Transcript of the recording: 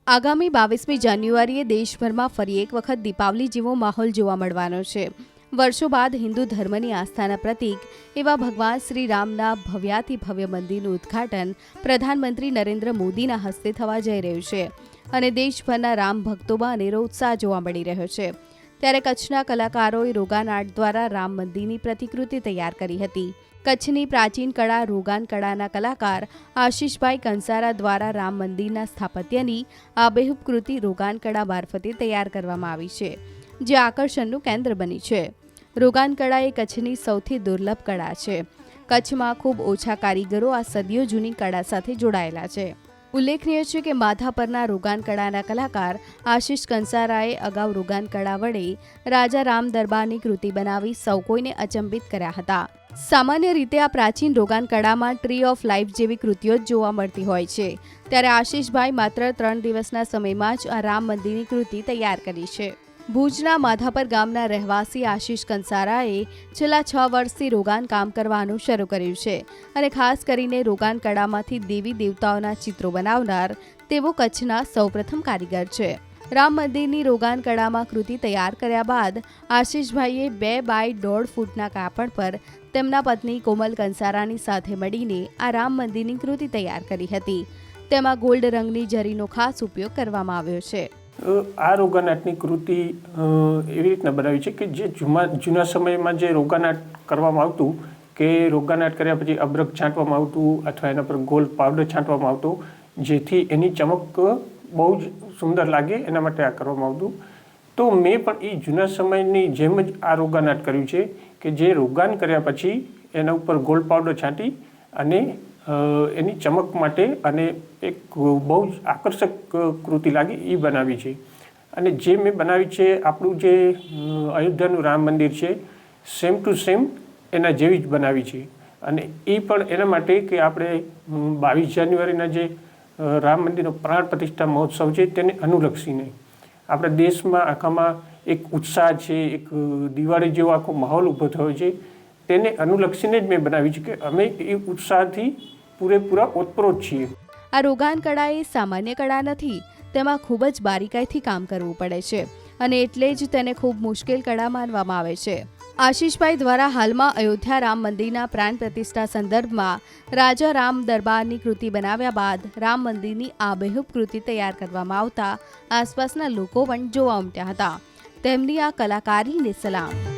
આગામી 22મી જાન્યુઆરીએ દેશભરમાં ફરી એક વખત દીપાવલી જેવો માહોલ જોવા મળવાનો છે। વર્ષો બાદ હિન્દુ ધર્મની આસ્થાના પ્રતીક એવા ભગવાન શ્રી રામના ભવ્યાતિ ભવ્ય મંદિરનું ઉદ્ઘાટન પ્રધાનમંત્રી નરેન્દ્ર મોદીના હસ્તે થવા જઈ રહ્યું છે અને દેશભરના રામ ભક્તોમાં અનેરો ઉત્સાહ જોવા મળી રહ્યો છે। ત્યારે કચ્છના કલાકારોએ રોગાન આર્ટ દ્વારા રામ મંદિરની પ્રતિકૃતિ તૈયાર કરી હતી। કચ્છની પ્રાચીન કળા રોગાન કળાના કલાકાર આશીષભાઈ કંસારા દ્વારા રામ મંદિરના સ્થાપત્યની આબેહૂબ કૃતિ રોગાન કળા મારફતે તૈયાર કરવામાં આવી છે, જે આકર્ષણનું કેન્દ્ર બની છે। રોગાન કળા એ કચ્છની સૌથી દુર્લભ કળા છે। કચ્છમાં ખૂબ ઓછા કારીગરો આ સદીઓ જૂની કળા સાથે જોડાયેલા છે। ઉલ્લેખનીય છે કે માથા પરના રોગાન કળાના કલાકાર આશીષ કંસારાએ અગાઉ રોગાન કળા વડે રાજા રામ દરબારની કૃતિ બનાવી સૌ કોઈને અચંબિત કર્યા હતા। સામાન્ય રીતે આ પ્રાચીન રોગાન કળામાં ટ્રી ઓફ લાઈફ જેવી કૃતિઓ જ જોવા મળતી હોય છે, ત્યારે આશીષભાઈ માત્ર 3 દિવસના સમયમાં જ આ રામ મંદિરની કૃતિ તૈયાર કરી છે। ભુજના માધાપર ગામના રહેવાસી આશીષ કંસારાએ છેલ્લા 6 વર્ષથી રોગાન કામ કરવાનું શરૂ કર્યું છે અને ખાસ કરીને રોગાન કળામાંથી દેવી દેવતાઓના ચિત્રો બનાવનાર તેઓ કચ્છના સૌપ્રથમ કારીગર છે। રામ મંદિરની રોગાન કળામાં કૃતિ તૈયાર કર્યા બાદ આશીષભાઈએ 2 બાય 1.5 ફૂટના કાપડ પર તેમના પત્ની કોમલ કંસારાની સાથે મળીને આ રામ મંદિરની કૃતિ તૈયાર કરી હતી। તેમાં ગોલ્ડ રંગની જરીનો ખાસ ઉપયોગ કરવામાં આવ્યો છે। આ રોગાન આર્ટની કૃતિ એવી રીતના બનાવી છે કે જે જૂના સમયમાં જે રોગાન આર્ટ કરવામાં આવતું કે રોગાન આર્ટ કર્યા પછી અબરક છાંટવામાં આવતું અથવા એના પર ગોલ્ડ પાવડર છાંટવામાં આવતો, જેથી એની ચમક બહુ જ સુંદર લાગે એના માટે આ કરવામાં આવતું। તો મેં પણ એ જૂના સમયની જેમ જ આ રોગાન આર્ટ કર્યું છે કે જે રોગાન કર્યા પછી એના ઉપર ગોલ્ડ પાવડર છાંટી અને એની ચમક માટે અને એક બહુ જ આકર્ષક કૃતિ લાગે એ બનાવી છે। અને જે મેં બનાવી છે આપણું જે અયોધ્યાનું રામ મંદિર છે સેમ ટુ સેમ એના જેવી જ બનાવી છે। અને એ પણ એના માટે કે આપણે 22 જાન્યુઆરીના જે રામ મંદિરનો પ્રાણ પ્રતિષ્ઠા મહોત્સવ છે તેને અનુલક્ષીને આપણા દેશમાં આખામાં એક ઉત્સાહ છે, એક દિવાળી જેવો આખો માહોલ ઊભો થયો છે, તેને અનુલક્ષીને જ મેં બનાવી છે કે અમે એ ઉત્સાહથી પૂરેપૂરા ઓતપ્રોત છીએ। આ રોગાન કળા એ સામાન્ય કળા નથી, તેમાં ખૂબ જ બારીકાઈથી કામ કરવું પડે છે અને એટલે જ તેને ખૂબ મુશ્કેલ કળા માનવામાં આવે છે। આશીષભાઈ દ્વારા હાલમાં અયોધ્યા રામ મંદિરના પ્રાણ પ્રતિષ્ઠા સંદર્ભમાં રાજા રામ દરબારની કૃતિ બનાવ્યા બાદ રામ મંદિરની આબેહૂબ કૃતિ તૈયાર કરવામાં આવતા આસપાસના લોકો પણ જોવા ઉમટ્યા હતા। તેમની આ કલાકારીને સલામ।